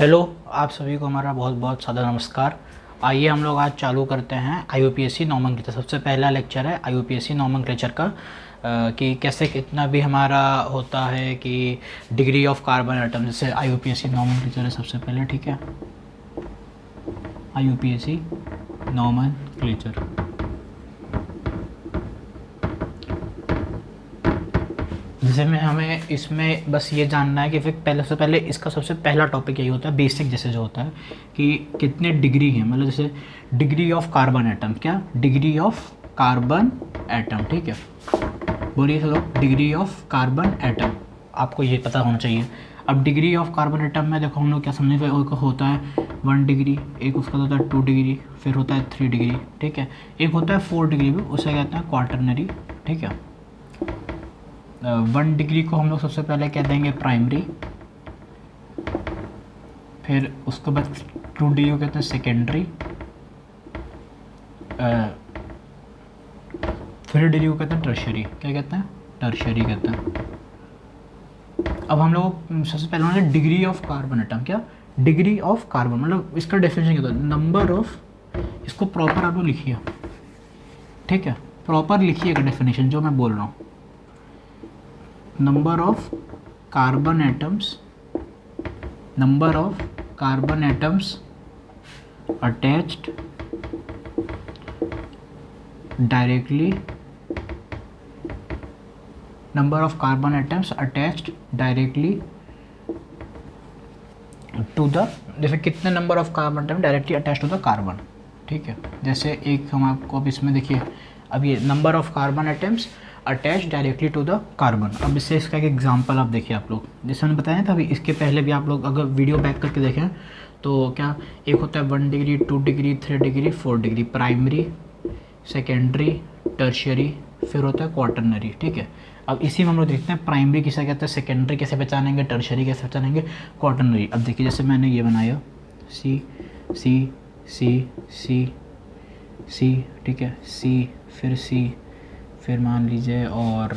Hello, आप सभी को हमारा बहुत बहुत सादर नमस्कार। आइए हम लोग आज चालू करते हैं आईयूपीएससी नॉमेनक्लेचर। सबसे पहला लेक्चर है आईयूपीएससी नॉमेनक्लेचर का कि कैसे कितना भी हमारा होता है कि डिग्री ऑफ कार्बन एटम, जैसे आईयूपीएससी नॉमेनक्लेचर है सबसे पहले, ठीक है। आईयूपीएससी नॉमेनक्लेचर, जैसे में हमें इसमें बस ये जानना है कि फिर पहले से पहले इसका सबसे पहला टॉपिक यही होता है, बेसिक जैसे जो होता है कि कितने डिग्री है, मतलब जैसे डिग्री ऑफ कार्बन एटम, क्या डिग्री ऑफ कार्बन एटम, ठीक है। बोलिए चलो, डिग्री ऑफ कार्बन एटम आपको ये पता होना चाहिए। अब डिग्री ऑफ कार्बन एटम में देखो हम लोग क्या समझे, एक होता है 1 डिग्री, एक उसका होता है 2 डिग्री, फिर होता है 3 डिग्री, ठीक है। एक होता है 4 डिग्री भी, उसे कहते हैं क्वार्टरनरी, ठीक है। 1 डिग्री को हम लोग सबसे पहले कह देंगे प्राइमरी, फिर उसके बाद 2 डिग्री को कहते हैं सेकेंडरी, 3 डिग्री को कहते हैं टर्शरी। क्या कहते हैं? टर्शरी कहते हैं। अब हम लोग सबसे पहले होना है डिग्री ऑफ कार्बन एटम। क्या डिग्री ऑफ कार्बन, मतलब इसका डेफिनेशन क्या होता है? नंबर ऑफ, इसको प्रॉपर आप लोग लिखिए, ठीक है। प्रॉपर लिखिएगा डेफिनेशन जो मैं बोल रहा हूँ। number of carbon atoms attached directly, number of carbon atoms attached directly to the, जैसे कितने number of carbon atom directly attach to the carbon, ठीक है। जैसे एक हम आपको अब इसमें देखिए, अब ये number of carbon atoms attach directly to the carbon. अब इससे इसका एक एग्जांपल आप देखिए, आप लोग जैसे मैंने बताया था अभी, इसके पहले भी आप लोग अगर वीडियो बैक करके देखें तो क्या एक होता है 1 degree, 2 degree, 3 degree, 4 degree, primary, secondary, tertiary, फिर होता है क्वार्टरनरी, ठीक है। अब इसी में हम लोग देखते हैं प्राइमरी किसे कहते हैं, सेकेंडरी कैसे पहचानेंगे, टर्शियरी कैसे पहचानेंगे, क्वार्टरनरी। अब देखिए जैसे मैंने ये बनाया सी सी सी सी सी, ठीक है, सी, फिर सी, फिर मान लीजिए, और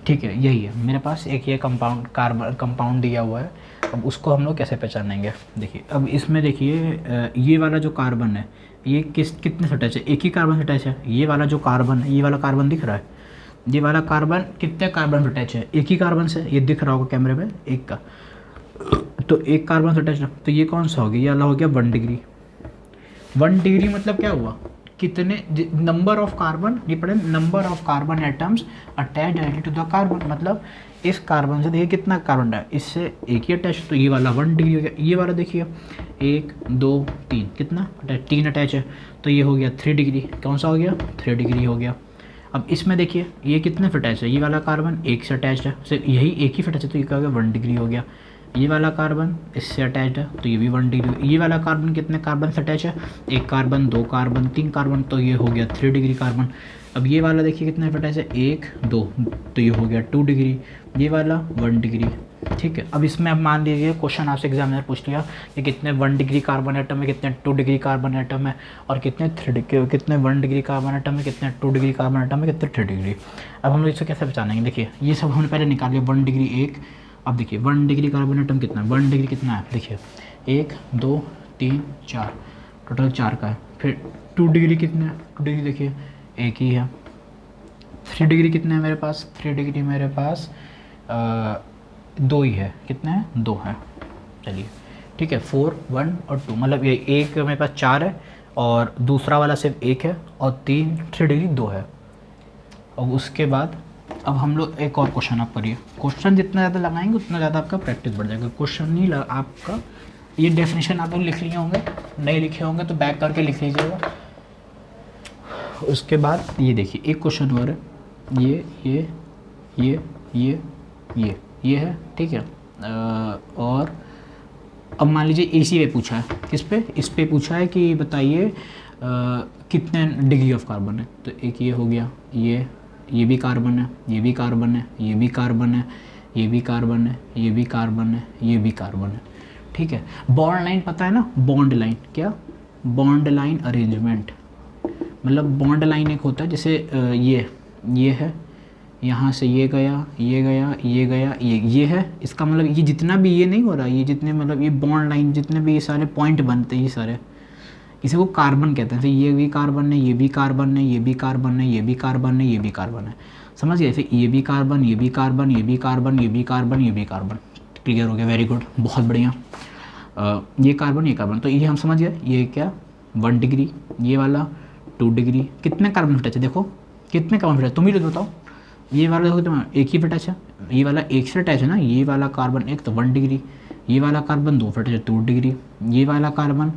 ठीक है, यही है मेरे पास एक ये कंपाउंड दिया हुआ है। अब उसको हम लोग कैसे पहचानेंगे, देखिए। अब इसमें देखिए ये वाला जो कार्बन है ये कितने से अटैच है? एक ही कार्बन से अटैच है। ये वाला जो कार्बन है, ये वाला कार्बन दिख रहा है, ये वाला कार्बन कितने कार्बन से अटैच है? एक ही कार्बन से, ये दिख रहा होगा कैमरे में, एक का। तो एक कार्बन से अटैच है, तो ये कौन सा हो गया? ये वाला हो गया 1 डिग्री। 1 डिग्री मतलब क्या हुआ? कितने नंबर ऑफ कार्बन, ये पढ़े, number of carbon atoms attach directly to the carbon, मतलब इस कार्बन से देखिए कितना कार्बन है, इससे एक ही अटैच, तो ये वाला 1 डिग्री हो गया। ये वाला देखिए 1 2 3, कितना अटैच? 3 अटैच है, तो ये हो गया 3 डिग्री। कौन सा हो गया? 3 डिग्री हो गया। अब इसमें देखिए ये कितने से अटैच है? ये वाला कार्बन एक से अटैच है, सिर्फ यही एक ही अटैच है, तो ये क्या हो गया? 1 डिग्री हो गया। ये वाला कार्बन इससे अटैच्ड है, तो ये भी 1 डिग्री। ये वाला कार्बन कितने कार्बन से अटैच है? एक कार्बन, 2 कार्बन, 3 कार्बन, तो ये हो गया 3 डिग्री कार्बन। अब ये वाला देखिए कितने से अटैच है? 1 2, तो ये हो गया 2 डिग्री। ये वाला 1 डिग्री, ठीक है। अब इसमें अब मान लीजिए क्वेश्चन आपसे एग्जामिनर पूछ लिया कि कितने 1 डिग्री कार्बन एटम है, कितने 2 डिग्री कार्बन एटम है, और कितने 1 डिग्री कार्बन एटम है, कितने 2 डिग्री कार्बन एटम है, कितने 3 डिग्री। अब हम लोग इसे कैसे पहचानेंगे? देखिए ये सब हमने पहले निकाल लिया। 1 डिग्री 1, अब देखिए 1 डिग्री कार्बन एटम कितना है? 1 डिग्री कितना है? देखिए 1 2 3 4, टोटल 4 का है। फिर 2 डिग्री कितना है? 2 डिग्री देखिए एक ही है। 3 डिग्री कितना है मेरे पास? 3 डिग्री मेरे पास 2 ही है। कितने हैं? 2 है। चलिए ठीक है, 4 1 और 2, मतलब ये एक मेरे पास 4 है और दूसरा वाला सिर्फ 1 है, और 3 डिग्री 2 है। और उसके बाद अब हम लोग एक और क्वेश्चन आप करिए। क्वेश्चन जितना ज़्यादा लगाएंगे उतना ज़्यादा आपका प्रैक्टिस बढ़ जाएगा। क्वेश्चन नहीं आपका, ये डेफिनेशन आप लोग लिख लिए होंगे, नहीं लिखे होंगे तो बैक करके लिख लीजिएगा। उसके बाद ये देखिए एक क्वेश्चन और है, ये है, ठीक है। और अब मान लीजिए इसी पे पूछा है, किस पे? इस पे पूछा है कि बताइए कितने डिग्री ऑफ कार्बन है। तो एक ये हो गया, ये भी कार्बन है, ये भी कार्बन है, ये भी कार्बन है, ये भी कार्बन है, ये भी कार्बन है, ये भी कार्बन है, ठीक है। बॉन्ड लाइन पता है ना? बॉन्ड लाइन, क्या? बॉन्ड लाइन अरेंजमेंट, मतलब बॉन्ड लाइन एक होता है जैसे ये है, यहाँ से ये गया, ये गया, ये गया, ये है। इसका मतलब ये जितना भी ये नहीं हो रहा, ये जितने मतलब ये बॉन्ड लाइन जितने भी ये सारे पॉइंट बनते हैं, ये सारे इसे वो कार्बन कहते हैं। फिर ये भी कार्बन है, ये भी कार्बन है, ये भी कार्बन है, ये भी कार्बन है, ये भी कार्बन है। समझ गए? फिर ये भी कार्बन, ये भी कार्बन, ये भी कार्बन, ये भी कार्बन, ये भी कार्बन। क्लियर हो गया? वेरी गुड, बहुत बढ़िया। ये कार्बन, ये कार्बन, तो ये हम समझ गए। ये क्या 1 डिग्री, ये वाला 2 डिग्री। कितने कार्बन टच है देखो, कितने कार्बन टच है तुम ही तो बताओ। ये वाला देखो तुम एक ही पे टच है, ये वाला एक से टच है ना। ये वाला कार्बन एक तो 1 डिग्री, ये वाला कार्बन 2 पे टच है 2 डिग्री, ये वाला कार्बन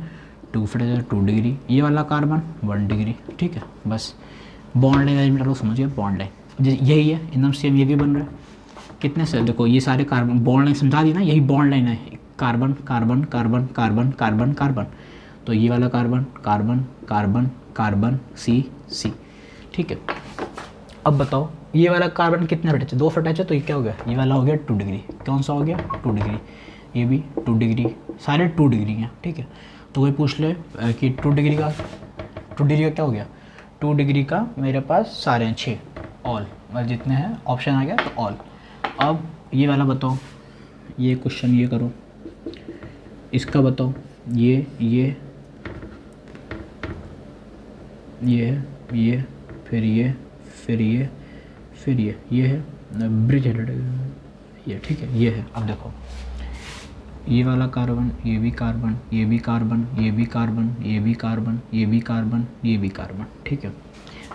2 पे टच है 2 डिग्री, ये वाला कार्बन 1 डिग्री। ठीक है, बस बॉन्ड लाइन अरेंजमेंट आप लोग समझिए। बॉन्ड लाइन यही है, एकदम सेम ये भी बन रहा है। कितने से देखो ये सारे कार्बन बॉन्ड लाइन समझा दी ना, यही बॉन्ड लाइन है। Carbon carbon carbon carbon carbon carbon, तो ये वाला carbon carbon carbon carbon C C. ठीक है, अब बताओ ये वाला कार्बन कितने पे टच है? 2 पे टच है, तो ये क्या हो गया? ये वाला हो गया 2 डिग्री। कौन सा हो गया? 2 डिग्री। ये भी 2 डिग्री, सारे 2 डिग्री हैं। ठीक है, तो कोई पूछ ले कि 2 डिग्री का क्या हो गया? 2 डिग्री का मेरे पास सारे हैं 6, ऑल, मतलब जितने हैं ऑप्शन आ गया तो ऑल। अब ये वाला बताओ, ये क्वेश्चन ये करो, इसका बताओ। ये फिर ये फिर ये फिर ये है ब्रिज ये। ठीक है, ये है। अब देखो ये वाला कार्बन, ये भी कार्बन, ये भी कार्बन, ये भी कार्बन, ये भी कार्बन, ये भी कार्बन, ये भी कार्बन। ठीक है,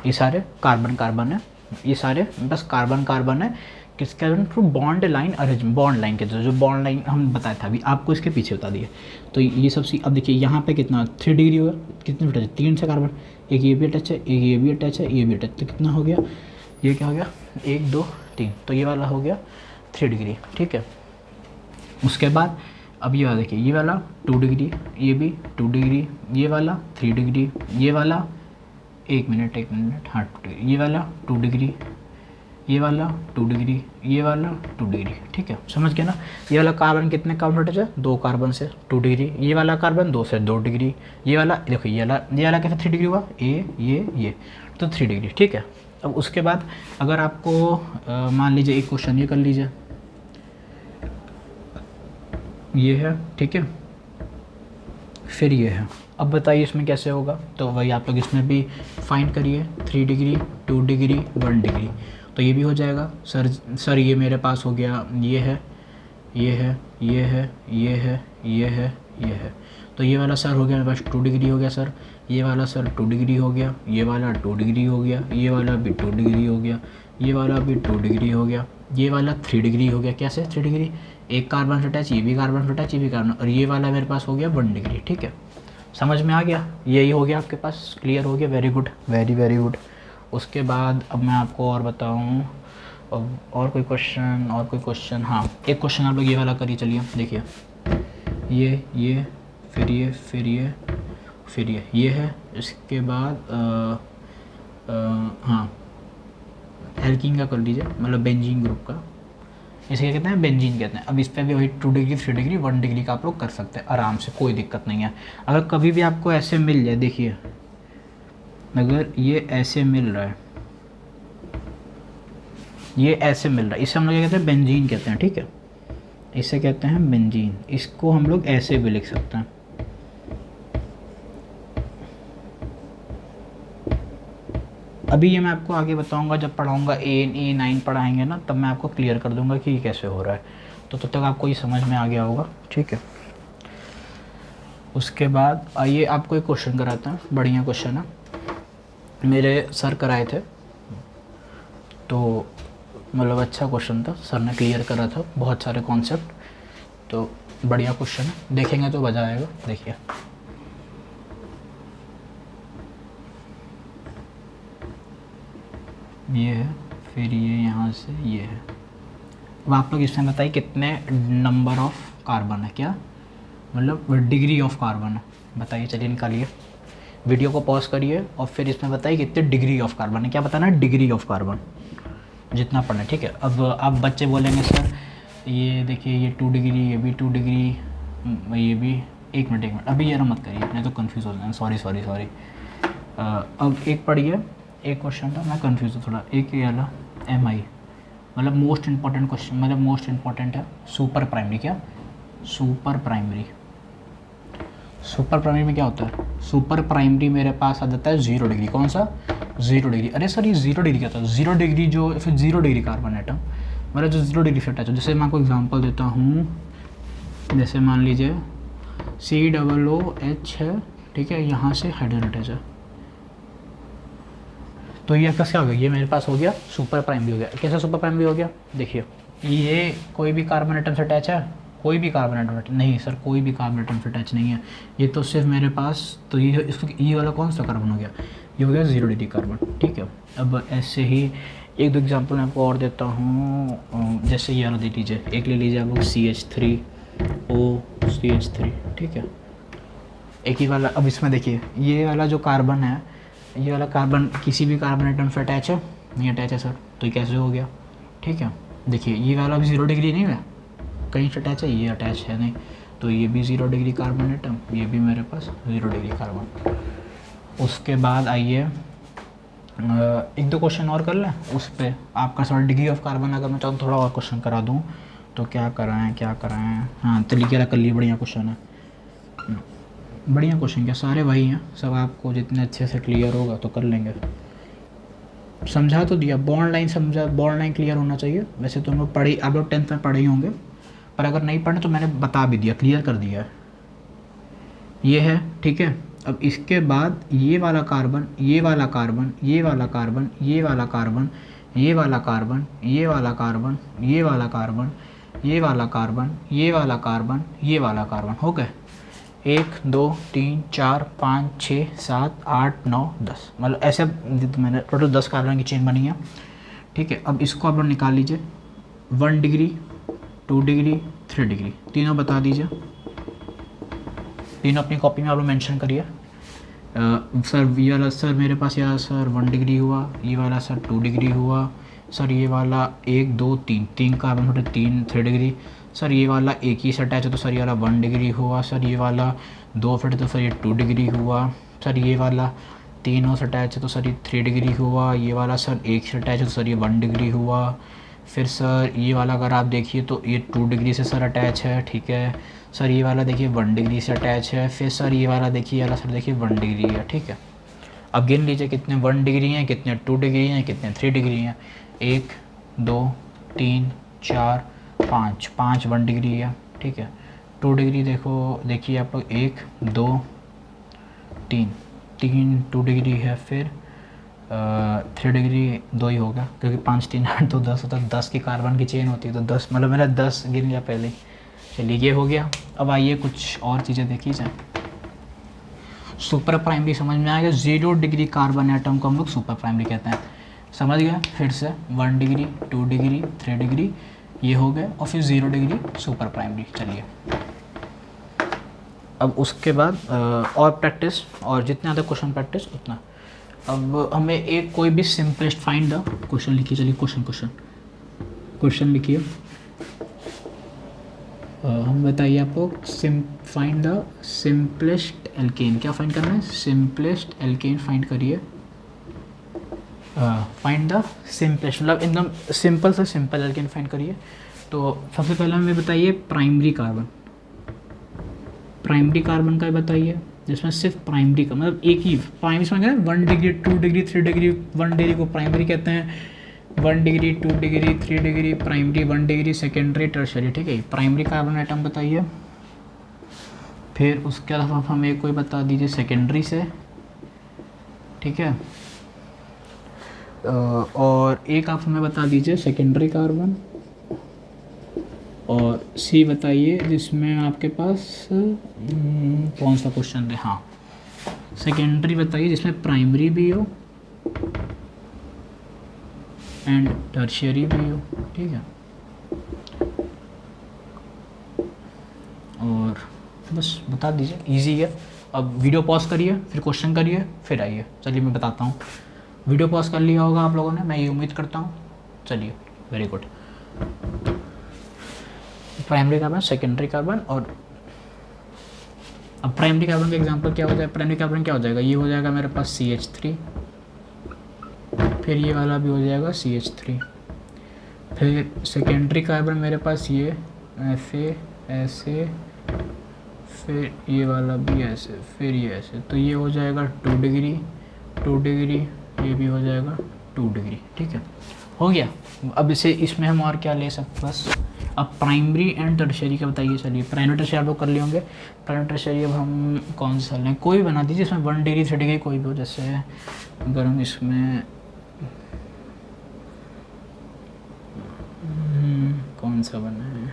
ये सारे कार्बन कार्बन है, ये सारे बस कार्बन कार्बन है। किसके through? Bond line arrangement, bond line के जो बॉन्ड लाइन हम बताया था अभी आपको, इसके पीछे बता दिए। तो ये सब अब देखिए यहाँ पे कितना 3 डिग्री होगा, कितने टच है? 3 से कार्बन, एक ये भी टच है, एक ये भी टच है, ये भी टच, तो कितना हो गया? ये क्या हो गया? 1 2 3, तो ये वाला हो गया 3 डिग्री। ठीक है, उसके बाद अब ये वाला देखिए, ये वाला 2 डिग्री, ये भी 2 डिग्री, ये वाला 3 डिग्री, ये वाला 1 मिनट हाँ 2 डिग्री, ये वाला 2 डिग्री, ये वाला 2 डिग्री, ये वाला 2 डिग्री। ठीक है, समझ गया ना? ये वाला कार्बन कितने कार्बन टच है? 2 कार्बन से 2 डिग्री, ये वाला कार्बन 2 से 2 डिग्री, ये वाला देखो ये वाला कैसे 3 डिग्री हुआ? ये तो 3 डिग्री। ठीक है, अब उसके बाद अगर आपको मान लीजिए एक क्वेश्चन ये कर लीजिए, ये है। ठीक है, फिर ये है। अब बताइए इसमें कैसे होगा? तो वही आप लोग इसमें भी फाइंड करिए, 3 डिग्री 2 डिग्री 1 डिग्री, तो ये भी हो जाएगा। सर ये मेरे पास हो गया, ये है, ये है, ये है, ये है, ये है, ये है, तो ये वाला सर हो गया मेरे पास 2 डिग्री हो गया सर, ये वाला सर 2 डिग्री हो गया, ये वाला 2 डिग्री हो गया, ये वाला भी 2 डिग्री हो गया, ये वाला भी 2 डिग्री हो गया, ये वाला 3 डिग्री हो गया। कैसे 3 डिग्री? एक कार्बन से अटैच, ये भी कार्बन से अटैच, ये भी कार्बन, और ये वाला मेरे पास हो गया 1 डिग्री। ठीक है, समझ में आ गया? यही हो गया आपके पास, क्लियर हो गया? Very good, very very good. उसके बाद अब मैं आपको और बताऊँ, और कोई क्वेश्चन? हाँ, एक क्वेश्चन आप लोग ये वाला करिए, चलिए देखिए, ये फिर ये है। इसके बाद हाँ एल्कीन का कर लीजिए, मतलब बेंजीन ग्रुप का, इसे क्या कहते हैं? बेंजीन कहते हैं। अब इस पर भी वही 2 डिग्री 3 डिग्री 1 डिग्री का आप लोग कर सकते हैं आराम से, कोई दिक्कत नहीं है। अगर कभी भी आपको ऐसे मिल जाए, देखिए अगर ये ऐसे मिल रहा है, ये ऐसे मिल रहा है, इसे हम लोग क्या कहते हैं? बेंजीन कहते हैं। ठीक है, इसे कहते हैं बेंजीन। इसको हम लोग ऐसे भी लिख सकते हैं, अभी ये मैं आपको आगे बताऊंगा जब पढ़ाऊंगा, A9 पढ़ाएंगे ना, तब मैं आपको क्लियर कर दूंगा कि ये कैसे हो रहा है, तो तब तक आपको ये समझ में आ गया होगा। ठीक है, उसके बाद आइए आपको एक क्वेश्चन कराते हैं, बढ़िया क्वेश्चन है, मेरे सर कराए थे, तो मतलब अच्छा क्वेश्चन था, सर ने क्लियर करा था बहुत सारे कॉन्सेप्ट, तो बढ़िया क्वेश्चन है, देखेंगे तो मज़ा आएगा। देखिए ये है, फिर ये यहाँ से ये है। अब आप लोग इसमें बताइए कितने नंबर ऑफ कार्बन है, क्या मतलब डिग्री ऑफ कार्बन है, बताइए। चलिए निकालिए, वीडियो को पॉज करिए और फिर इसमें बताइए कितने डिग्री ऑफ कार्बन है। क्या बताना है? डिग्री ऑफ कार्बन, जितना पढ़ना। ठीक है, अब बच्चे बोलेंगे सर ये देखिए ये 2 डिग्री, ये भी 2 डिग्री, ये भी, एक मिनट अभी ये ना मत करिए, नहीं तो कन्फ्यूज़ हो जाए, सॉरी। अब एक पढ़िए, एक क्वेश्चन था, मैं कंफ्यूज हूँ थोड़ा। एक ये वाला MI, मतलब मोस्ट इंपॉर्टेंट क्वेश्चन, मतलब मोस्ट इंपॉर्टेंट है सुपर प्राइमरी। क्या सुपर प्राइमरी? सुपर प्राइमरी में क्या होता है? सुपर प्राइमरी मेरे पास आ जाता है 0 डिग्री। कौन सा? 0 डिग्री। अरे सर ये 0 डिग्री क्या था? 0 डिग्री जो फिर 0 डिग्री कार्बन एटम, मतलब जो 0 डिग्री से अटैच हो। जैसे मैं आपको एग्जांपल देता हूँ, जैसे मान लीजिए COOH है, ठीक है, यहाँ से हाइड्रोजन अटैच है, तो ये आपका क्या हो गया? ये मेरे पास हो गया सुपर प्राइमरी हो गया। कैसे सुपर प्राइमरी हो गया? देखिए ये कोई भी कार्बन एटम से अटैच है, कोई भी कार्बन एटम नहीं सर, कोई भी कार्बन एटम से अटैच नहीं है, ये तो सिर्फ मेरे पास, तो ये इसको ये वाला कौन सा कार्बन हो गया? ये हो गया 0 डिग्री कार्बन, ठीक है। अब ऐसे ही एक दो एग्जांपल मैं आपको और देता हूँ, जैसे ये वाला दे लीजिए, एक ले लीजिए आप लोग CH3OCH3, ठीक है। एक ही वाला, अब इसमें देखिए ये वाला जो कार्बन है, ये वाला कार्बन किसी भी कार्बन एटम से अटैच है? नहीं अटैच है सर, तो ये कैसे हो गया? ठीक है, देखिए ये वाला भी 0 डिग्री नहीं है, कहीं से अटैच है, ये अटैच है नहीं, तो ये भी 0 डिग्री कार्बन एटम, ये भी मेरे पास 0 डिग्री कार्बन। उसके बाद आइए एक दो क्वेश्चन और कर लें उस पर, आपका सर डिग्री ऑफ कार्बन अगर मैं चाहूँ थोड़ा और क्वेश्चन करा दूँ तो क्या कराएं? हाँ तरीके वाला कर लिए, बढ़िया क्वेश्चन है, बढ़िया क्वेश्चन, क्या सारे वही हैं सब, आपको जितने अच्छे से क्लियर होगा तो कर लेंगे। समझा तो दिया, बॉन्ड लाइन समझा, बॉन्ड लाइन क्लियर होना चाहिए। वैसे तो हम लोग पढ़े, आप लोग 10th में पढ़े ही होंगे, पर अगर नहीं पढ़े तो मैंने बता भी दिया, क्लियर कर दिया है। ये है, ठीक है। अब इसके बाद ये वाला कार्बन, ये वाला कार्बन, ये वाला कार्बन, ये वाला कार्बन, ये वाला कार्बन, ये वाला कार्बन, ये वाला कार्बन, ये वाला कार्बन, ये वाला कार्बन, ये वाला कार्बन, हो गए 1 2 3 4 5 6 7 8 9 10, मतलब ऐसे मैंने टोटल 10 कार्बन की चेन बनी है, ठीक है। अब इसको आप लोग निकाल लीजिए, 1 डिग्री 2 डिग्री 3 डिग्री, तीनों बता दीजिए, तीनों अपनी कॉपी में आप लोग मेंशन करिए। सर ये वाला सर मेरे पास यार सर 1 डिग्री हुआ, ये वाला सर 2 डिग्री हुआ, सर ये वाला 1 2 3 3 कार्बन होते 3 डिग्री, सर ये वाला एक ही से अटैच है तो सर ये वाला 1 डिग्री हुआ, सर ये वाला 2 फिट तो सर ये 2 डिग्री हुआ, सर ये वाला तीनों से अटैच है तो सर ये 3 डिग्री हुआ, ये वाला सर एक से अटैच है तो सर ये 1 डिग्री हुआ, फिर सर ये वाला अगर आप देखिए तो ये 2 डिग्री से सर अटैच है, ठीक है। सर ये वाला देखिए 1 डिग्री से अटैच है, फिर सर ये वाला देखिए, ये वाला सर देखिए 1 डिग्री है, ठीक है। अब गिन लीजिए कितने 1 डिग्री हैं, कितने 2 डिग्री हैं, कितने 3 डिग्री हैं, 1 2 3 4 5, 5 1 डिग्री है, ठीक है। 2 डिग्री देखो, देखिए आप लोग 1 2 3 3 2 डिग्री है, फिर 3 डिग्री 2 ही होगा क्योंकि 5 3 8 तो 10 होता है, 10 की कार्बन की चेन होती है तो 10, मतलब मेरा 10 गिन लिया पहले ही। चलिए ये हो गया। अब आइए कुछ और चीज़ें देखी जाए। सुपर प्राइमरी समझ में आ गया, 0 डिग्री कार्बन एटम को हम लोग सुपर प्राइमरी कहते हैं, समझ गया। फिर से 1 डिग्री 2 डिग्री 3 डिग्री ये हो गए, और फिर 0 डिग्री सुपर प्राइमरी। चलिए अब उसके बाद और प्रैक्टिस, और जितने ज़्यादा क्वेश्चन प्रैक्टिस उतना। अब हमें एक कोई भी सिंपलेस्ट फाइंड द क्वेश्चन लिखिए। चलिए क्वेश्चन लिखिए। हम बताइए आपको फाइंड द सिंपलेस्ट एल्केन, क्या फाइंड करना है? सिंपलेस्ट एल्केन फाइंड करिए। फाइंड द सिंपलेस्ट, मतलब एकदम सिंपल से सिंपल एल्केन फाइंड करिए। तो सबसे पहले हमें बताइए प्राइमरी कार्बन का बताइए, जिसमें सिर्फ प्राइमरी का, मतलब एक ही प्राइमरी समझ गए, 1 डिग्री 2 डिग्री 3 डिग्री, 1 डिग्री को प्राइमरी कहते हैं, 1 degree 2 degree 3 degree primary, 1 degree secondary tertiary, ठीक है। प्राइमरी कार्बन आइटम बताइए। फिर उसके अलावा हमें कोई बता दीजिए सेकेंडरी से, ठीक है। और एक आप हमें बता दीजिए सेकेंडरी कार्बन, और सी बताइए जिसमें आपके पास कौन सा क्वेश्चन है, हाँ सेकेंडरी बताइए जिसमें प्राइमरी भी हो एंड टर्शियरी भी हो, ठीक है। और बस बता दीजिए, इजी है। अब वीडियो पॉज करिए, फिर क्वेश्चन करिए, फिर आइए। चलिए मैं बताता हूँ। वीडियो पॉज कर लिया होगा आप लोगों ने, मैं ये उम्मीद करता हूँ। चलिए very good. Primary carbon, secondary carbon, और अब प्राइमरी कार्बन का एग्जांपल क्या हो जाएगा? प्राइमरी कार्बन क्या हो जाएगा? ये हो जाएगा मेरे पास CH3, फिर ये वाला भी हो जाएगा CH3, फिर सेकेंडरी कार्बन मेरे पास ये ऐसे ऐसे, फिर ये वाला भी ऐसे, फिर ये ऐसे, तो ये हो जाएगा 2 डिग्री 2 डिग्री, ये भी हो जाएगा 2 डिग्री। ठीक है, हो गया। अब इसे इसमें हम और क्या ले सकते बस। अब प्राइमरी एंड टर्शियरी का बताइए। चलिए प्राइमरी टर्शियरी आप लोग कर लिए होंगे। प्राइमरी टर्शियरी अब हम कौन सा लें, कोई भी बना दीजिए इसमें 1 डिग्री 3 डिग्री कोई भी हो। जैसे अगर हम इसमें कौन सा बना है,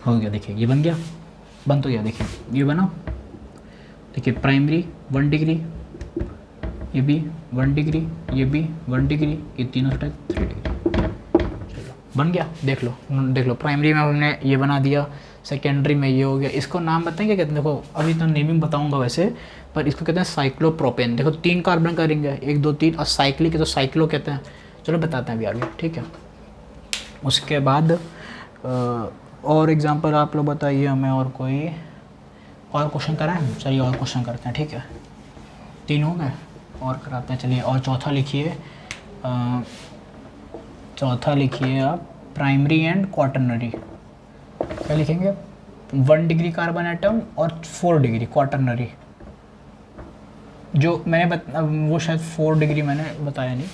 हो गया। देखिए ये बन गया, बन तो गया। देखिए ये बना, देखिए प्राइमरी 1 डिग्री, ये भी 1 डिग्री, ये भी 1 डिग्री, ये तीनों से 3 डिग्री। चलो बन गया, देख लो देख लो। प्राइमरी में हमने ये बना दिया, सेकेंडरी में ये हो गया। इसको नाम बताएं क्या कहते हैं, देखो अभी तो नेमिंग बताऊंगा वैसे, पर इसको कहते हैं साइक्लोप्रोपेन। देखो 3 कार्बन करेंगे, 1 2 3, और साइक्लिक है तो साइक्लो कहते हैं। चलो बताते हैं अभी आगे, ठीक है। उसके बाद और एग्जांपल आप लोग बताइए हमें, और कोई और क्वेश्चन कराएं। चलिए और क्वेश्चन करते हैं, ठीक है। 3 हो गए, और कराते हैं। चलिए और चौथा लिखिए, चौथा लिखिए आप प्राइमरी एंड क्वाटरनरी। क्या लिखेंगे, 1 डिग्री कार्बन एटम और 4 डिग्री क्वाटरनरी। जो मैंने वो शायद 4 डिग्री मैंने बताया नहीं।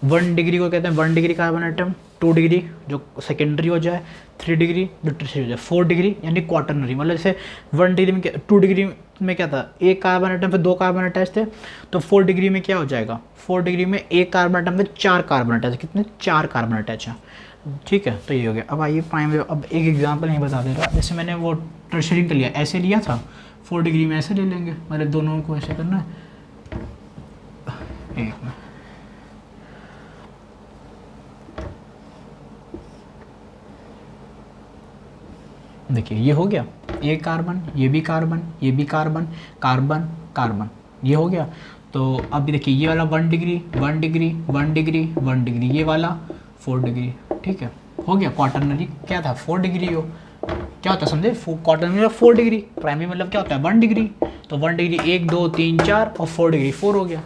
1 डिग्री को कहते हैं 1 डिग्री कार्बन एटम, 2 डिग्री जो सेकेंडरी हो जाए, 3 डिग्री जो टर्शियरी हो जाए, 4 डिग्री यानी क्वाटरनरी। मतलब जैसे 1 डिग्री में 2 डिग्री में क्या था, एक कार्बन एटम पे 2 कार्बन अटैच थे, तो 4 डिग्री में क्या हो जाएगा, 4 डिग्री में एक कार्बन एटम पे 4 कार्बन अटैच है। कितने, 4 कार्बन अटैच हैं। ठीक है, तो ये हो गया। अब आइए प्राइमरी, अब एक एग्जाम्पल नहीं बता दे रहा। जैसे मैंने वो टर्शियरी का लिया, ऐसे लिया था, 4 डिग्री में ऐसे ले लेंगे, मतलब दोनों को ऐसे करना है। एक में देखिए ये हो गया, एक कार्बन, ये भी कार्बन, ये भी कार्बन, कार्बन कार्बन, ये हो गया। तो अब देखिए ये वाला 1 डिग्री 1 डिग्री 1 डिग्री 1 डिग्री, ये वाला 4 डिग्री। ठीक है, हो गया। क्वाटरनरी क्या था, 4 डिग्री हो, क्या होता है समझे, क्वाटरनरी 4 डिग्री, प्राइमरी मतलब क्या होता है 1 डिग्री। तो 1 डिग्री 1 2 3 4 और 4 डिग्री 4 हो गया।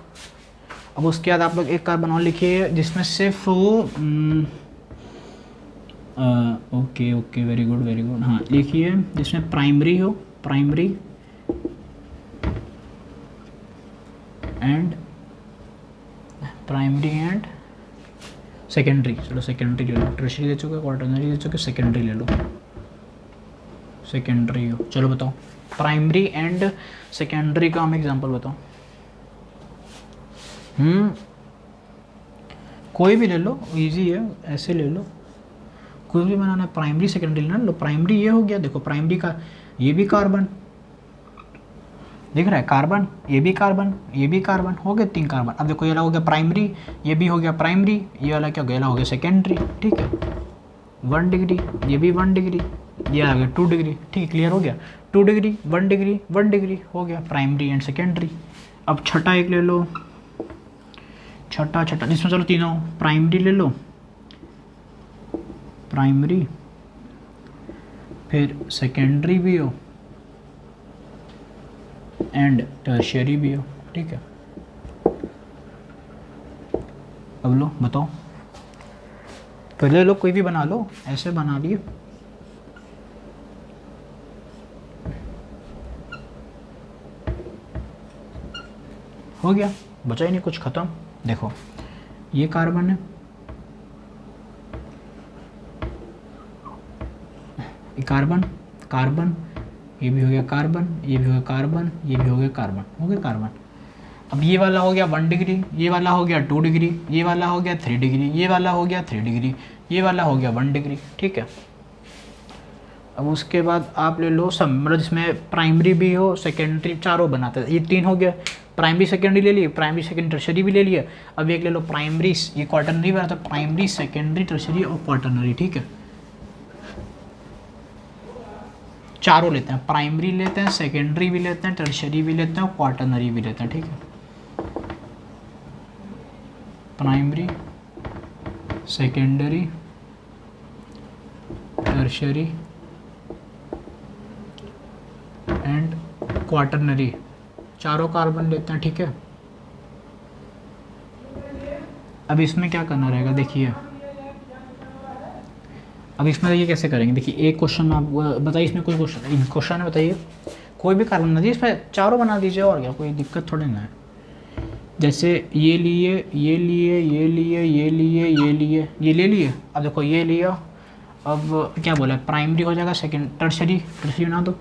अब उसके बाद आप लोग एक कार्बन और लिखिए जिसमें सिर्फ वो okay okay, very good very good. हाँ लिखिए जिसमें प्राइमरी हो, प्राइमरी एंड सेकेंडरी। चलो सेकेंडरी ले लो, टर्शियरी ले चुके, क्वाटरनरी ले चुके, सेकेंडरी ले लो, सेकेंडरी हो। चलो बताओ प्राइमरी एंड सेकेंडरी का हम एग्जांपल बताओ। कोई भी ले लो, इजी है, ऐसे ले लो, कोई भी बनाना है। प्राइमरी सेकेंडरी लेना, लो प्राइमरी ये हो गया। देखो प्राइमरी का ये भी कार्बन दिख रहा है, कार्बन, ये भी कार्बन, ये भी कार्बन, हो गए 3 कार्बन। अब देखो ये वाला हो गया प्राइमरी, ये भी हो गया प्राइमरी, ये वाला क्या हो गया, हो गया सेकेंडरी। ठीक है, 1 डिग्री, ये भी 1 डिग्री, ये आ गया 2 डिग्री। ठीक, क्लियर हो गया। 2 डिग्री 1 डिग्री 1 डिग्री हो गया प्राइमरी एंड सेकेंडरी। अब छठा एक ले लो, छठा जिसमें चलो तीनों प्राइमरी ले लो, प्राइमरी, फिर सेकेंडरी भी हो एंड टर्शियरी भी हो। ठीक है, अब लो बताओ, तो ले लो कोई भी बना लो, ऐसे बना लिए। हो गया, बचा ही नहीं कुछ, खत्म। देखो ये कार्बन है, ये कार्बन, कार्बन, ये भी हो गया कार्बन, ये भी हो गया कार्बन, ये भी हो गया कार्बन, हो गया कार्बन। अब ये वाला हो गया 1 डिग्री, ये वाला हो गया 2 डिग्री, ये वाला हो गया 3 डिग्री, ये वाला हो गया 3 डिग्री, ये वाला हो गया 1 डिग्री। ठीक है, अब उसके बाद आप ले लो सब, मतलब जिसमें प्राइमरी भी हो, सेकेंडरी, चारों बनाते हैं। ये 3 हो गया, प्राइमरी सेकेंडरी ले लिए, प्राइमरी सेकेंडरी टर्शियरी भी ले लिया। अब एक ले लो प्राइमरी, ये क्वाटरनरी बना था, प्राइमरी सेकेंडरी टर्शियरी और क्वाटरनरी। ठीक है, चारों लेते हैं, प्राइमरी लेते हैं, सेकेंडरी भी लेते हैं, टर्शियरी भी लेते हैं, क्वाटरनरी भी लेते हैं। ठीक है, primary, secondary, tertiary and quaternary, चारों कार्बन लेते हैं। ठीक है, अब इसमें क्या करना रहेगा, देखिए अब इसमें ये कैसे करेंगे, देखिए एक क्वेश्चन आप बताइए, इसमें कोई क्वेश्चन है बताइए, कोई भी कार्बन बना दीजिए, इसमें चारों बना दीजिए और क्या, कोई दिक्कत थोड़ी ना है। जैसे ये लिए, ये लिए, ये लिए, ये लिए, ये लिए, ये ले लिए, अब देखो ये लिया, अब क्या बोला, प्राइमरी हो जाएगा, सेकंड टर्शरी, टर्शरी बना दो।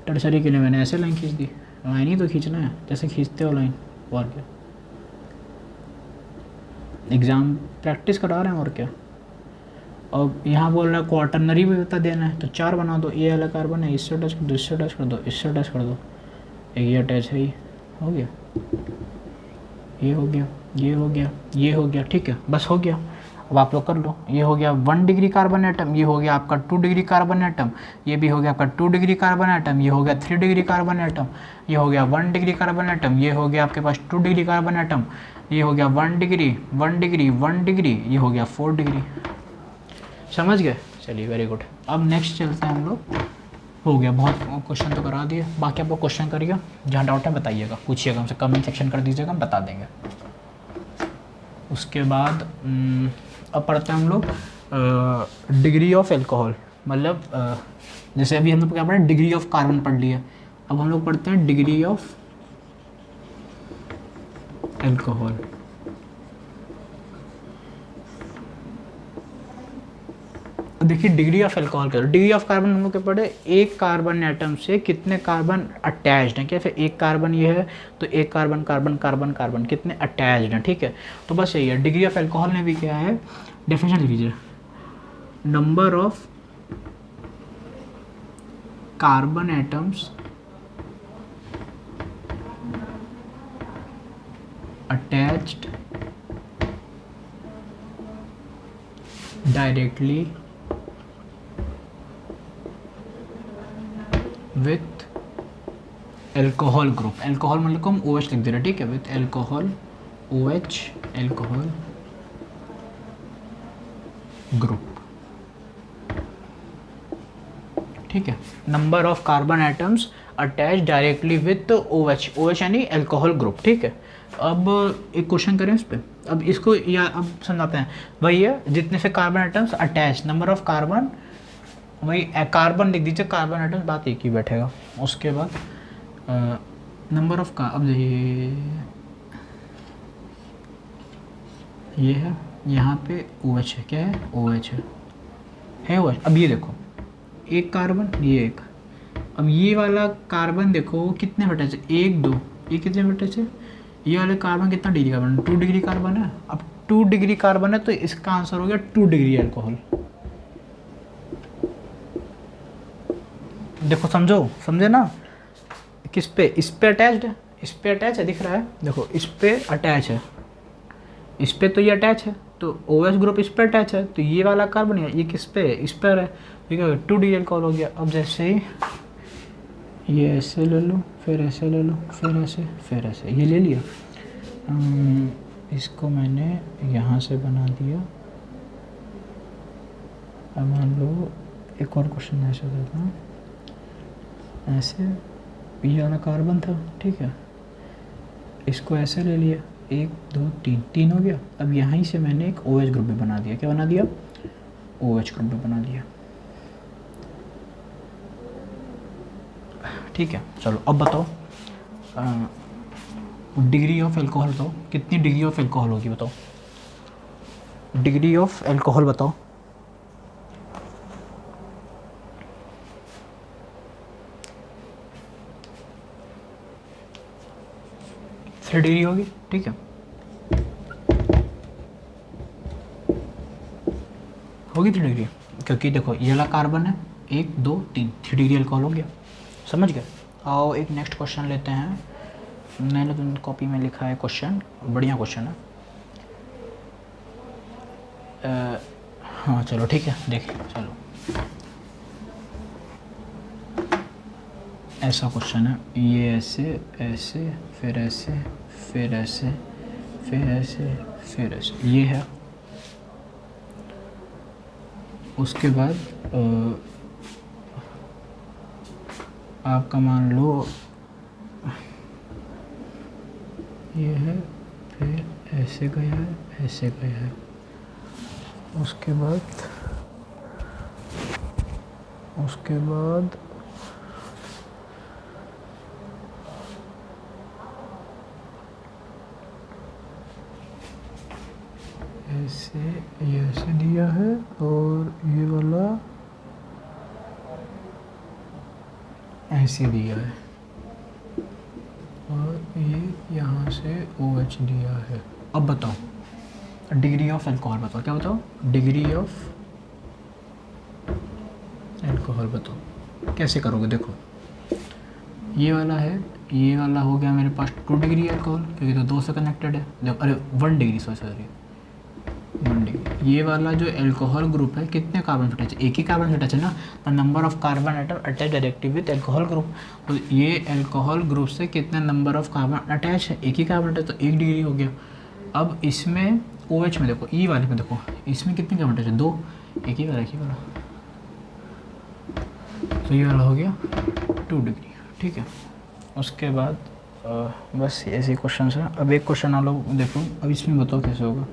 टर्शरी के लिए मैंने ऐसे लाइन खींच दी, लाइन ही तो खींचना है जैसे खींचते हो लाइन, और क्या, एग्ज़ाम प्रैक्टिस करा रहे हैं और क्या। अब यहाँ बोल रहा है क्वाटरनरी भी बता देना है, तो 4 बना दो, ये वाला कार्बन है, इससे अटैच कर दो, इससे अटैच कर दो, इससे अटैच कर दो, एक ये अटैच है, ये हो गया, ये हो गया, ये हो गया, ये हो गया, ठीक है, बस हो गया। अब आप लोग कर लो, ये हो गया 1 डिग्री कार्बन एटम, ये हो गया आपका 2 डिग्री कार्बन एटम, ये भी हो गया आपका 2 डिग्री कार्बन एटम, ये हो गया 3 डिग्री कार्बन एटम, ये हो गया 1 डिग्री कार्बन एटम, ये हो गया आपके पास 2 डिग्री कार्बन एटम, ये हो गया 1 डिग्री, 1 डिग्री, 1 डिग्री, ये हो गया 4 डिग्री। समझ गए, चलिए वेरी गुड। अब नेक्स्ट चलते हैं हम लोग, हो गया, बहुत क्वेश्चन तो करा दिए, बाकी आपको क्वेश्चन करिएगा, जहाँ डाउट है बताइएगा, पूछिएगा हमसे, कमेंट सेक्शन कर दीजिएगा, हम बता देंगे। उसके बाद अब पढ़ते हैं हम लोग डिग्री ऑफ एल्कोहल, मतलब जैसे अभी हम लोग क्या पढ़े, डिग्री ऑफ कार्बन पढ़ लिया, अब हम लोग पढ़ते हैं डिग्री ऑफ एल्कोहल। देखिए डिग्री ऑफ एल्कोहल क्या, डिग्री ऑफ कार्बन हम लोग क्या पढ़े, एक कार्बन एटम से कितने कार्बन अटैच्ड हैं, क्या फिर एक कार्बन ये है तो एक कार्बन कार्बन कार्बन कार्बन कितने अटैच्ड हैं, ठीक है। तो बस यही है, डिग्री ऑफ एल्कोहल में भी क्या है, डेफिनेशन लिख लीजिए, number of carbon atoms attached directly with alcohol group, alcohol मतलब को हम OH लिख दे रहे हैं, ठीक है, with alcohol OH, alcohol group, ठीक है। Number of carbon atoms attach directly with OH, OH यानी एल्कोहल ग्रुप, ठीक है। अब एक क्वेश्चन करें इस पर, अब इसको या अब समझाते हैं, वही है जितने से carbon atoms attach, number of carbon, वही कार्बन लिख दीजिए, कार्बन एटम्स बात एक ही बैठेगा। उसके बाद नंबर ऑफ का, अब ये है, यहाँ पे OH है, क्या है OH है OH। अब ये देखो एक कार्बन, ये एक, अब ये वाला कार्बन देखो कितने बटे से, 1 2, ये कितने बटे से, ये वाले कार्बन कितना डिग्री कार्बन, 2 डिग्री कार्बन है। अब 2 डिग्री कार्बन है तो इसका आंसर हो गया 2 डिग्री एल्कोहल। देखो समझो, समझे ना, किस पे, इस पे अटैच्ड है, इस पे अटैच है, दिख रहा है, देखो इस पे अटैच है, इस पे तो ये अटैच है, तो OH ग्रुप इस पे अटैच है, तो ये वाला कार्बन है ये किस पे है, इस पर है, ठीक है, 2 डिग्री एल्कोहल हो गया। अब जैसे ही ये ऐसे ले लो, फिर ऐसे ले लो, फिर ऐसे, फिर ऐसे, ये ले लिया, इसको मैंने यहाँ से बना दिया। अब मान लो एक और क्वेश्चन ऐसे देता हूँ, ऐसे ये वाला कार्बन था, ठीक है, इसको ऐसे ले लिया, 1 2 3, 3 हो गया। अब यहाँ से मैंने एक OH ग्रुप भी बना दिया, क्या बना दिया, OH ग्रुप भी बना दिया, ठीक है। चलो अब बताओ डिग्री ऑफ एल्कोहल बताओ, कितनी डिग्री ऑफ एल्कोहल होगी बताओ, डिग्री ऑफ एल्कोहल बताओ। थ्री डिग्री होगी, ठीक है, होगी 3 डिग्री, क्योंकि देखो ये वाला कार्बन है, 1 2 3, 3 डिग्री अल्कोहल हो गया, समझ गए। आओ एक नेक्स्ट क्वेश्चन लेते हैं, मैंने तो कॉपी में लिखा है क्वेश्चन, बढ़िया क्वेश्चन है। हाँ चलो ठीक है, देखिए चलो, ऐसा क्वेश्चन है, ये ऐसे ऐसे, फिर ऐसे, फिर ऐसे, फिर ऐसे, फिर ऐसे, ये है। उसके बाद आपका मान लो ये है, फिर ऐसे गया है, ऐसे गया है, उसके बाद ऐसे, ये ऐसे दिया है और ये वाला ऐसे दिया है और ये यहाँ से OH दिया है। अब बताओ डिग्री ऑफ अल्कोहल बताओ, क्या बताओ, डिग्री ऑफ अल्कोहल बताओ, कैसे करोगे। देखो ये वाला है, ये वाला हो गया मेरे पास 2 डिग्री अल्कोहल, क्योंकि तो 2 से कनेक्टेड है। देखो अरे 1 डिग्री, सॉरी 1 डिग्री। ये वाला जो अल्कोहल ग्रुप है कितने कार्बन से अटैच है, एक ही कार्बन से अटैच है ना, the number of carbon atom attach directly with alcohol group. तो ये अल्कोहल ग्रुप से कितने नंबर ऑफ कार्बन अटैच है, एक ही कार्बन अटैच, तो 1 डिग्री हो गया। अब इसमें OH में देखो, ई वाले में देखो, इसमें कितने कार्बन अटैच है, 2, एक ही वाला, तो ये वाला हो गया 2 डिग्री, ठीक है। उसके बाद बस ऐसे क्वेश्चन है। अब एक क्वेश्चन आ लो, देखो अब इसमें बताओ कैसे होगा।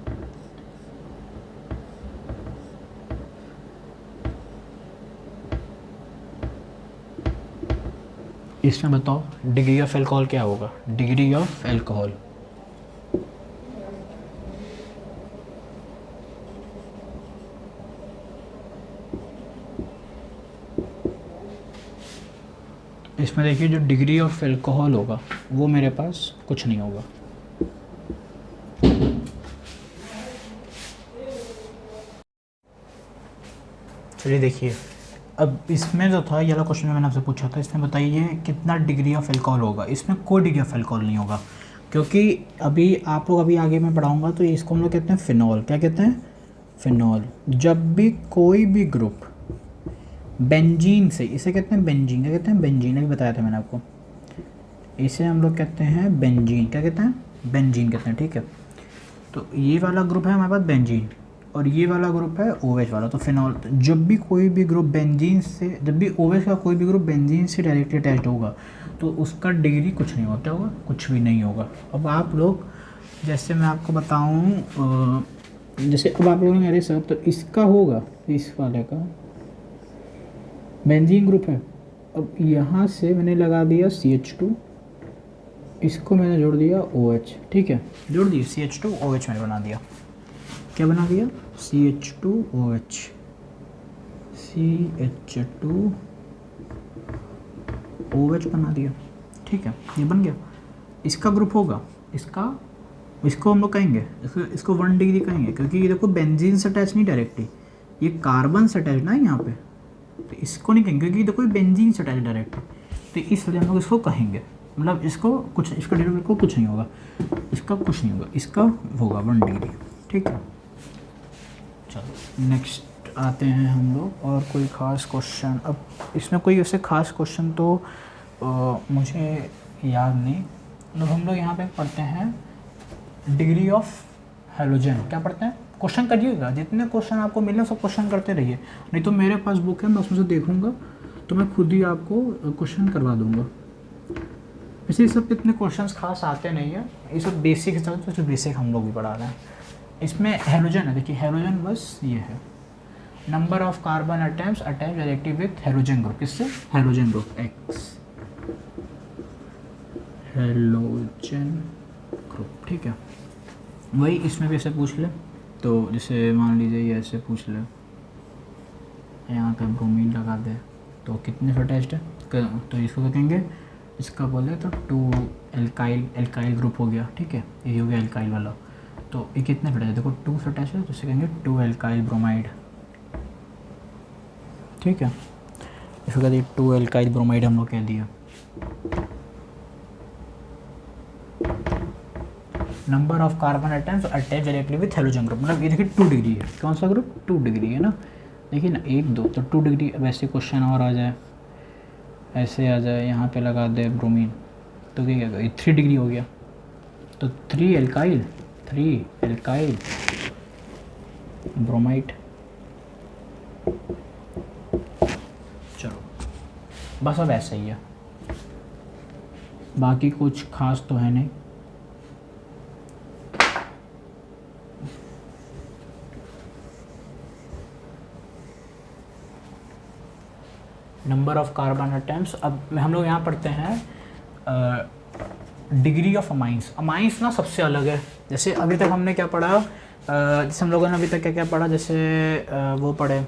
इसमें बताओ डिग्री ऑफ अल्कोहल क्या होगा, डिग्री ऑफ अल्कोहल। इसमें देखिए जो डिग्री ऑफ अल्कोहल होगा वो मेरे पास कुछ नहीं होगा। चलिए देखिए, अब इसमें जो था ये वाला क्वेश्चन मैंने आपसे पूछा था, इसमें बताइए कितना डिग्री ऑफ अल्कोहल होगा। इसमें कोई डिग्री ऑफ अल्कोहल नहीं होगा, क्योंकि अभी आप लोग अभी आगे मैं पढ़ाऊंगा तो इसको हम लोग कहते हैं फिनॉल। क्या कहते हैं, फिनॉल। जब भी कोई भी ग्रुप बेंजीन से, इसे कहते हैं बेंजीन, क्या कहते हैं, बेंजीन, अभी बताया था मैंने आपको, इसे हम लोग कहते हैं बेंजीन। क्या कहते हैं, बेंजीन कहते हैं, ठीक है। तो ये वाला ग्रुप है हमारे पास बेंजीन, और ये वाला ग्रुप है OH वाला, तो फिनॉल। जब भी कोई भी ग्रुप बेंजीन से, जब भी OH का कोई भी ग्रुप बेंजीन से डायरेक्टली अटैच्ड होगा तो उसका डिग्री कुछ नहीं होता होगा, कुछ भी नहीं होगा। अब आप लोग, जैसे मैं आपको बताऊँ, जैसे अब आप लोगों ने मेरे साथ, तो इसका होगा, इस वाले का बेंजीन ग्रुप है। अब यहाँ से मैंने लगा दिया CH2, इसको मैंने जोड़ दिया OH, ठीक है, जोड़ दिया CH2OH मैंने बना दिया। क्या बना दिया, CH2OH, CH2OH बना दिया, ठीक है, ये बन गया। इसका ग्रुप होगा, इसको हम लोग कहेंगे, इसको 1 डिग्री कहेंगे, क्योंकि ये देखो बेंजीन से अटैच नहीं डायरेक्टली, ये कार्बन से अटैच ना है यहाँ पे, तो इसको नहीं कहेंगे क्योंकि देखो बेंजीन से अटैच डायरेक्टली, तो इसलिए हम लोग इसको कहेंगे, मतलब इसको कुछ, इसका डिग्री को कुछ नहीं होगा, इसका कुछ नहीं होगा, इसका होगा 1 डिग्री, ठीक है। चलो नेक्स्ट आते हैं हम लोग, और कोई ख़ास क्वेश्चन, अब इसमें कोई ऐसे ख़ास क्वेश्चन तो मुझे याद नहीं। मतलब हम लोग यहाँ पे पढ़ते हैं डिग्री ऑफ हेलोजन। क्या पढ़ते हैं, क्वेश्चन करिएगा, जितने क्वेश्चन आपको मिले सब क्वेश्चन करते रहिए, नहीं तो मेरे पास बुक है, मैं उसमें से देखूंगा तो मैं खुद ही आपको क्वेश्चन करवा दूंगा। वैसे ये सब इतने क्वेश्चंस खास आते नहीं है, ये सब बेसिक हिसाब से, तो बेसिक हम लोग भी पढ़ा रहे हैं। इसमें हेलोजन है, देखिए हेलोजन बस ये है, number of carbon atoms attach directly with halogen group, किससे, halogen group X, halogen group, ठीक है। वही इसमें भी ऐसे पूछ ले, तो जैसे मान लीजिए ये ऐसे पूछ ले, यहाँ पे ब्रोमीन लगा दे तो कितने से अटैच्ड है, तो इसको क्या कहेंगे, इसका बोले तो 2 एल्काइल ग्रुप हो गया, ठीक है, ये हो गया एल्काइल वाला। तो ये कितने अटैच है, देखो 2 से अटैच है, तो इसे कहेंगे 2 एल्काइल ब्रोमाइड, ठीक है। इसको कहते हैं 2 एल्काइल ब्रोमाइड हम लोग कह दिया। Number of carbon atoms attach directly with halogen group, मतलब ये देखिए 2 डिग्री है, कौन सा ग्रुप, 2 डिग्री है ना, देखिए ना 1 2, तो 2 डिग्री। अब ऐसे क्वेश्चन और आ जाए, ऐसे आ जाए, यहाँ पे लगा दे ब्रोमीन, तो क्या 3 डिग्री हो गया, तो 3 एल्काइल ब्रोमाइड। चलो बस अब ऐसा ही है, बाकी कुछ खास तो है नहीं। Number of carbon atoms. अब हम लोग यहाँ पढ़ते हैं डिग्री ऑफ अमाइंस। अमाइंस ना सबसे अलग है। जैसे अभी तक हमने क्या पढ़ा, जैसे हम लोगों ने अभी तक क्या क्या पढ़ा, जैसे वो पढ़े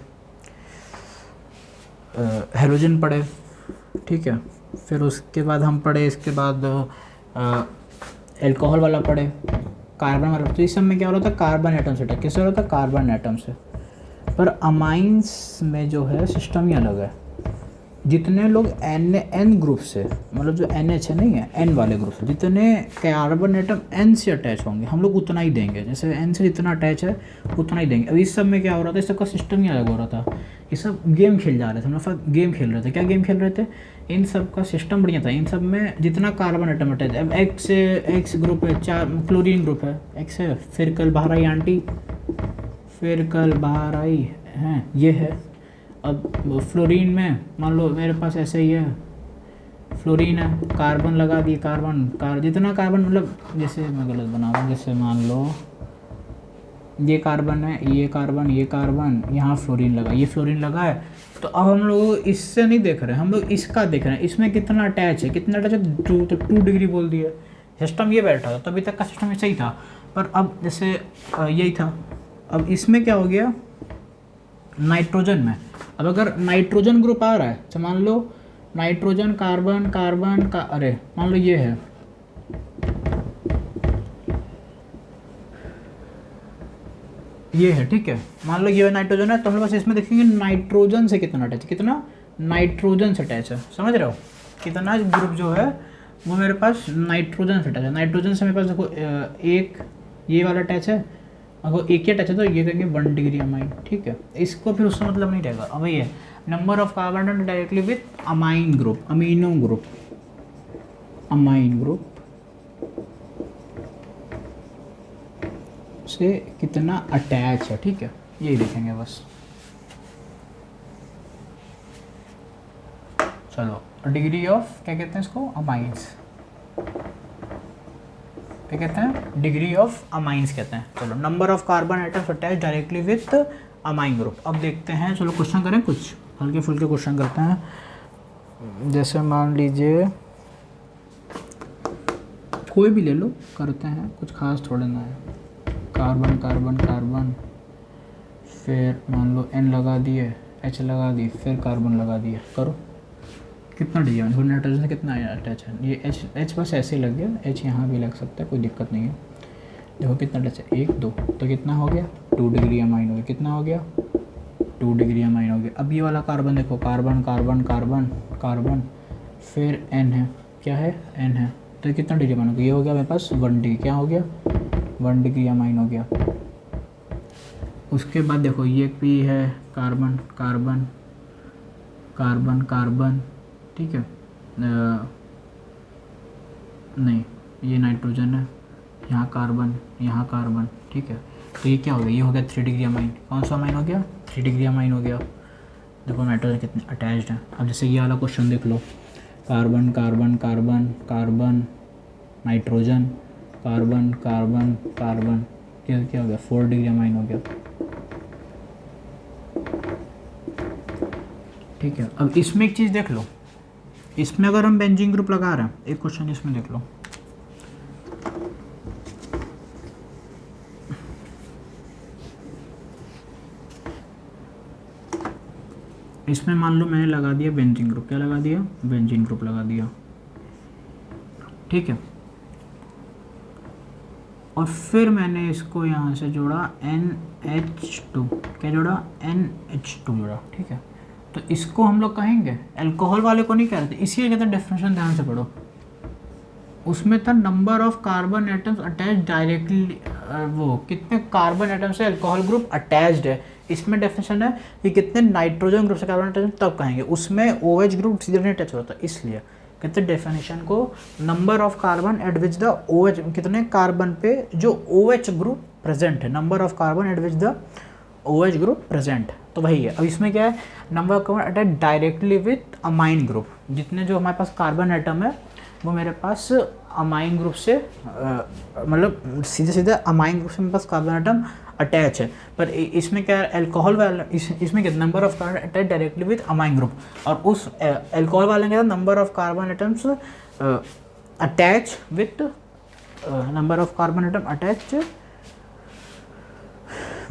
हेलोजन पढ़े, ठीक है। फिर उसके बाद हम पढ़े, इसके बाद एल्कोहल वाला पढ़े, कार्बन वाला। तो इस सब में क्या हो रहा था, कार्बन एटम से अटैक। किससे हो रहा था, कार्बन एटम से। पर अमाइंस में जो है सिस्टम ही अलग है। जितने लोग एन ग्रुप से, मतलब जो NH है नहीं है, एन वाले ग्रुप से जितने कार्बन एटम N से अटैच होंगे हम लोग उतना ही देंगे। जैसे N से जितना अटैच है उतना ही देंगे। अब इस सब में क्या हो रहा था, इस सब का सिस्टम ही अलग हो रहा था। ये सब गेम खेल जा रहे थे, हम लोग गेम खेल रहे थे। क्या गेम खेल रहे थे, इन सब का सिस्टम बढ़िया था। इन सब में जितना कार्बन एटम अटैच, अब एक्स ग्रुप है, 4 क्लोरीन ग्रुप है, एक्स है, फिर कल बाहर आई आंटी, फिर कल बाहर आई हैं, ये है। अब फ्लोरीन में मान लो मेरे पास ऐसे ही है, फ्लोरीन है, कार्बन लगा दिए, जितना कार्बन, मतलब जैसे मैं गलत बना रहा हूँ, जैसे मान लो ये कार्बन है, ये कार्बन, यहाँ फ्लोरीन लगा, ये फ्लोरीन लगा है। तो अब हम लोग इससे नहीं देख रहे हैं, हम लोग इसका देख रहे हैं, इसमें कितना अटैच है, तो 2 डिग्री बोल दिया। सिस्टम ये बैठा था, तो अभी तक का सिस्टम ऐसा ही था। पर अब जैसे यही था, अब इसमें क्या हो गया, नाइट्रोजन में। अब अगर नाइट्रोजन ग्रुप आ रहा है, तो मान लो नाइट्रोजन कार्बन का, अरे मान लो ये है, ये है, ठीक है। मान लो ये नाइट्रोजन है, तो हम लोग बस इसमें देखेंगे नाइट्रोजन से कितना अटैच है, कितना नाइट्रोजन से अटैच है, समझ रहे हो। कितना ग्रुप जो है वो मेरे पास नाइट्रोजन से अटैच है। नाइट्रोजन से मेरे पास देखो एक ये वाला अटैच है, अगर एक ही अटैच है तो ये कहेंगे 1 डिग्री अमाइन, ठीक है। इसको फिर उससे मतलब नहीं रहेगा। अब ये number of carbon atom directly with amine group, amino group, amine group से कितना अटैच है, ठीक है, यही देखेंगे बस। चलो, डिग्री ऑफ क्या कहते हैं इसको, अमाइंस, क्या कहते हैं, डिग्री ऑफ अमाइंस कहते हैं। चलो, number of carbon atoms attach directly with amine group. अब देखते हैं, चलो क्वेश्चन करें, कुछ हल्के फुल्के क्वेश्चन करते हैं। जैसे मान लीजिए कोई भी ले लो, करते हैं, कुछ खास थोड़े ना है। कार्बन, फिर मान लो N लगा दिए, H लगा दी, फिर कार्बन लगा दिए, करो कितना डी है, नाइट्रोजन से कितना अटैच है। ये H बस ऐसे ही लग गया, H यहाँ भी लग सकता है, कोई दिक्कत नहीं है। देखो कितना अटैच है, 1 2, तो कितना हो गया, 2 डिग्री अमाइन हो गया। कितना हो गया, 2 डिग्री अमाइन हो गया। अब ये वाला कार्बन देखो, कार्बन, फिर N है, क्या है, N है, तो ये कितना डिग्री अमाइन हो गया, ये हो गया मेरे पास 1 डिग्री, क्या हो गया, 1 डिग्री अमाइन हो गया। उसके बाद देखो ये भी है, कार्बन, ठीक है, नहीं ये नाइट्रोजन है, यहाँ कार्बन, ठीक है। तो ये क्या हो गया, ये हो गया 3 डिग्री अमाइन। कौन सा अमाइन हो गया, 3 डिग्री अमाइन हो गया। देखो नाइट्रोजन कितने अटैच्ड है। अब जैसे ये वाला क्वेश्चन देख लो, कार्बन, नाइट्रोजन, कार्बन, क्या हो गया, 4 डिग्री अमाइन हो गया, ठीक है। अब इसमें एक चीज़ देख लो, इसमें अगर हम बेंजीन ग्रुप लगा रहे हैं, एक क्वेश्चन इसमें देख लो, इसमें मान लो मैंने लगा दिया बेंजीन ग्रुप, क्या लगा दिया, बेंजीन ग्रुप लगा दिया, ठीक है। और फिर मैंने इसको यहाँ से जोड़ा NH2, क्या जोड़ा, NH2 जोड़ा, ठीक है। तो इसको हम लोग कहेंगे, अल्कोहल वाले को नहीं कह रहे थे, इसीलिए कहते हैं डेफिनेशन ध्यान से पढ़ो। उसमें था number of carbon atoms attach directly, वो कितने कार्बन एटम से अल्कोहल ग्रुप अटैच्ड है। इसमें डेफिनेशन है कि कितने नाइट्रोजन ग्रुप से कार्बन एटम, तब कहेंगे। उसमें OH ग्रुप सीधे नहीं अटैच होता, इसलिए कहते हैं डेफिनेशन को number of carbon eight which the OH, कितने कार्बन पे जो OH ग्रुप प्रेजेंट है, number of carbon eight which the OH group present, तो वही है। अब इसमें क्या है, number of carbon attach directly with amine group, जितने जो हमारे पास कार्बन एटम है वो मेरे पास अमाइन ग्रुप से, मतलब सीधे अमाइन ग्रुप से मेरे पास कार्बन एटम अटैच है, पर इसमें क्या है एल्कोहल वाला, इसमें क्या number of carbon attach directly with amine group, और उस एल्कोहल वाले के number of carbon atoms attach with number of carbon atom attach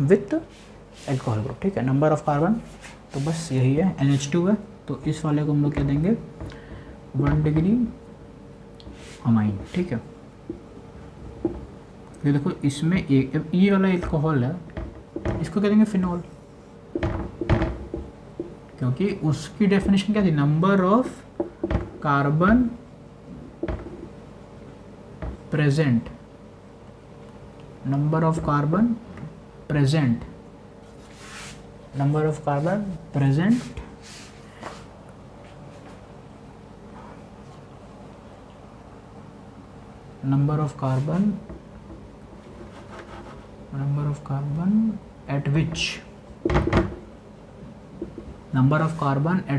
with alcohol group, ठीक है, नंबर ऑफ कार्बन। तो बस यही है, NH2 है, तो इस वाले को हम लोग क्या देंगे 1 डिग्री अमाइन, ठीक है। ये देखो इसमें एक ये वाला एल्कोहल है, इसको क्या देंगे फिनॉल, क्योंकि उसकी डेफिनेशन क्या थी, number of carbon present, number of carbon present, number of carbon present number of carbon at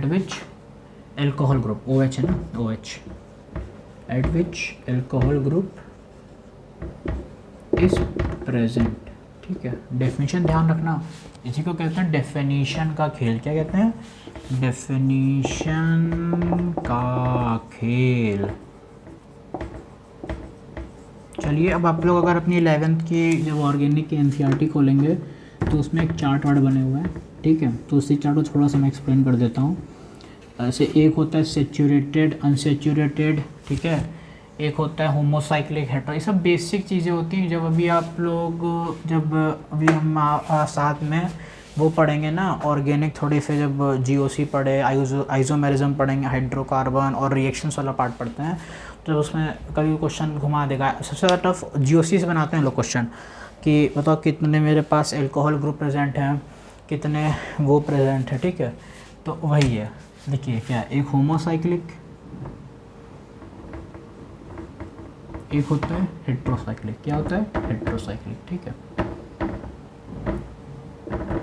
which alcohol group OH है ना, OH at which alcohol group is present, ठीक है। डेफिनेशन ध्यान रखना, इसी को कहते हैं डेफिनेशन का खेल। क्या कहते हैं, डेफिनेशन का खेल। चलिए अब आप लोग अगर अपनी 11th की जब ऑर्गेनिक की NCERT खोलेंगे तो उसमें एक चार्ट वार्ट बने हुए हैं, ठीक है, तो उसी चार्ट को थोड़ा सा मैं एक्सप्लेन कर देता हूँ। ऐसे एक होता है सेचूरेटेड, अनसेचूरेटेड, ठीक है, एक होता है होमोसाइक्लिक, हेटेरो, ये सब बेसिक चीज़ें होती हैं। जब अभी आप लोग हम साथ में वो पढ़ेंगे ना ऑर्गेनिक, थोड़ी से जब GOC पढ़े, आइसोमेरिज्म पढ़ेंगे, हाइड्रोकार्बन और रिएक्शंस वाला पार्ट पढ़ते हैं, तो उसमें कभी क्वेश्चन घुमा देगा। सबसे ज़्यादा टफ GOC से बनाते हैं लोग क्वेश्चन कि बताओ कितने मेरे पास एल्कोहल ग्रुप प्रेजेंट हैं, कितने वो प्रेजेंट है, ठीक है। तो वही है, देखिए क्या, एक होमोसाइक्लिक, एक होता है हेट्रोसाइक्लिक। क्या होता है, हेट्रोसाइक्लिक, ठीक है,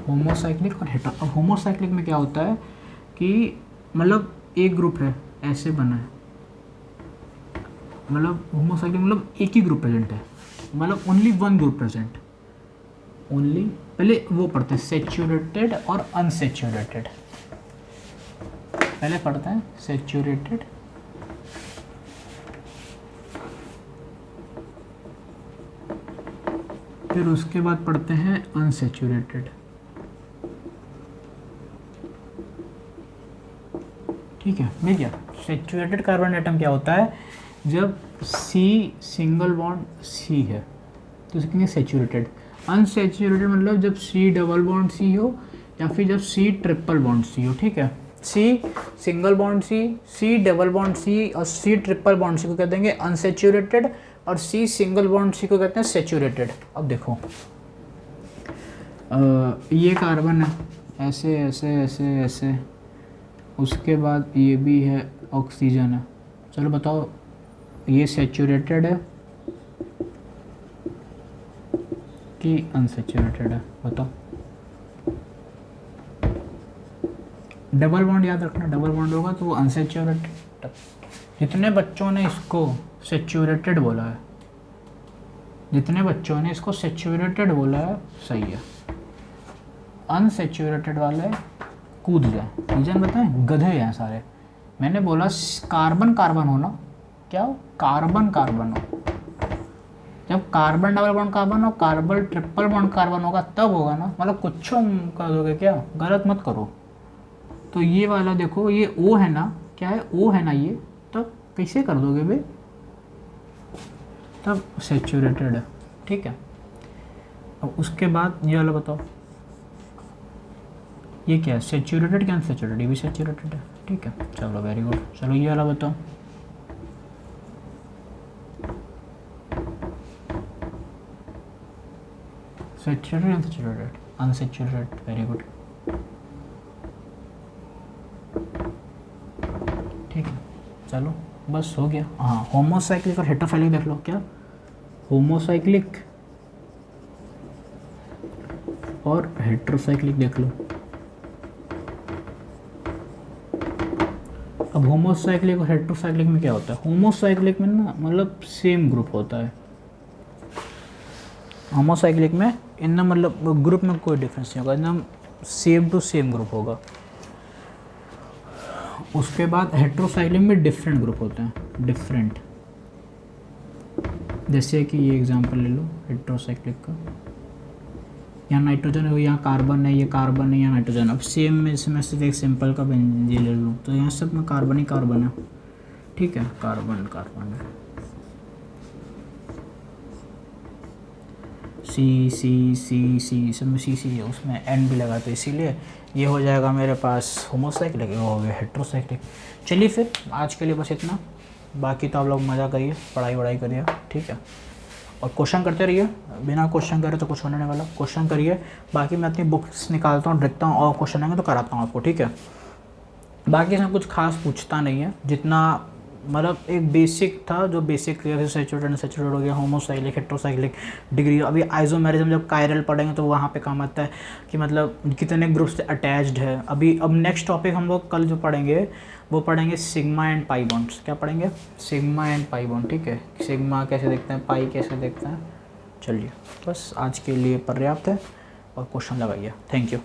होमोसाइक्लिक और हेट्रो। अब होमोसाइक्लिक में क्या होता है कि मतलब एक ग्रुप है ऐसे बना है, मतलब होमोसाइक्लिक मतलब एक ही ग्रुप प्रेजेंट है, मतलब only one group present, only. पहले वो पढ़ते हैं सेचूरेटेड और अनसेचूरेटेड, पहले पढ़ते हैं सेचूरेटेड फिर उसके बाद पढ़ते हैं अनसेचूरेटेड, ठीक है। देखिए सेचूरेटेड कार्बन एटम क्या होता है, जब C सिंगल बॉन्ड C है तो उसे कहेंगे सेचूरेटेड। अनसेचूरेटेड मतलब जब C डबल बॉन्ड C हो या फिर जब C ट्रिपल बॉन्ड C हो, ठीक है। C single bond C double bond C और C ट्रिपल बॉन्ड C को कहते हैं अनसेचूरेटेड, और C सिंगल बॉन्ड C को कहते हैं सेचूरेटेड। अब देखो ये कार्बन है ऐसे ऐसे ऐसे ऐसे, उसके बाद ये भी है ऑक्सीजन है। चलो बताओ ये सेचूरेटेड है कि अनसेचूरेटेड है, बताओ। डबल बॉन्ड याद रखना, डबल बॉन्ड होगा तो वो अनसेचूरेटेड। जितने बच्चों ने इसको सेचूरेटेड बोला है, जितने बच्चों ने इसको सेचूरेटेड बोला है सही है, अनसेचूरेटेड वाले कूद जाए। रीजन बताएं, गधे हैं सारे। मैंने बोला कार्बन कार्बन हो ना, क्या हो, कार्बन कार्बन हो। जब कार्बन डबल बॉन्ड कार्बन हो, कार्बन ट्रिपल बॉन्ड कार्बन होगा तब होगा ना, मतलब कुछ कर दोगे क्या, गलत मत करो। तो ये वाला देखो, ये O है ना, क्या है, O है ना ये, तब कैसे कर दोगे बे, तब सेचूरेटेड है, ठीक है। अब उसके बाद ये वाला बताओ, ये क्या है, सेचूरेटेड क्या अनसेचूरेटेड, ये भी सेचूरेटेड है, ठीक है। चलो वेरी गुड। चलो ये वाला बताओ, saturated unsaturated, unsaturated, very good, ठीक है। चलो बस हो गया। हाँ होमोसाइक्लिक और हेटेरोसाइक्लिक देख लो, क्या होमोसाइक्लिक और हेटेरोसाइक्लिक देख लो। अब होमोसाइक्लिक और हेटेरोसाइक्लिक में क्या होता है, होमोसाइक्लिक में ना मतलब सेम ग्रुप होता है, होमोसाइक्लिक में इनमें मतलब ग्रुप में कोई डिफरेंस नहीं होगा, एकदम सेम टू सेम ग्रुप होगा। उसके बाद हेट्रोसाइक्लिक में डिफरेंट ग्रुप होते हैं, डिफरेंट। जैसे कि ये एग्जांपल ले लो हेट्रोसाइक्लिक का, यहाँ नाइट्रोजन है, यहाँ कार्बन है, ये कार्बन है, यहाँ नाइट्रोजन। अब सेम में इसमें सिर्फ एक सिंपल का बेंजीन ले लूँ तो यहाँ सब में कार्बन ही कार्बन है, ठीक है, कार्बन कार्बन है। सी सी सी सी सब में सी सी है, उसमें एन भी लगा, तो इसीलिए ये हो जाएगा मेरे पास होमोसाइक्लिक, वो हो गया हेट्रोसाइक्लिक। चलिए फिर आज के लिए बस इतना, बाकी तो आप लोग मज़ा करिए, पढ़ाई वढ़ाई करिए, ठीक है, और क्वेश्चन करते रहिए, बिना क्वेश्चन करे तो कुछ होने नहीं वाला, क्वेश्चन करिए। बाकी मैं अपनी बुक्स निकालता हूँ, देखता हूँ, और क्वेश्चन आएंगे तो कराता हूँ आपको, ठीक है। बाकी इसमें कुछ खास पूछता नहीं है, जितना मतलब एक बेसिक था, जो बेसिक सैचुरेटेड अनसैचुरेटेड हो गया, होमोसाइक्लिक हेट्रोसाइक्लिक डिग्री। अभी आइसोमेरिज्म जब कायरल पढ़ेंगे तो वहाँ पे काम आता है कि मतलब कितने ग्रुप से अटैच्ड है। अभी अब नेक्स्ट टॉपिक हम लोग कल जो पढ़ेंगे वो पढ़ेंगे सिग्मा एंड पाई बॉन्ड्स। क्या पढ़ेंगे? सिग्मा एंड पाई बॉन्ड, ठीक है, सिग्मा कैसे देखते हैं, पाई कैसे देखते हैं। चलिए बस आज के लिए पर्याप्त है, और क्वेश्चन लगाइए। Thank you.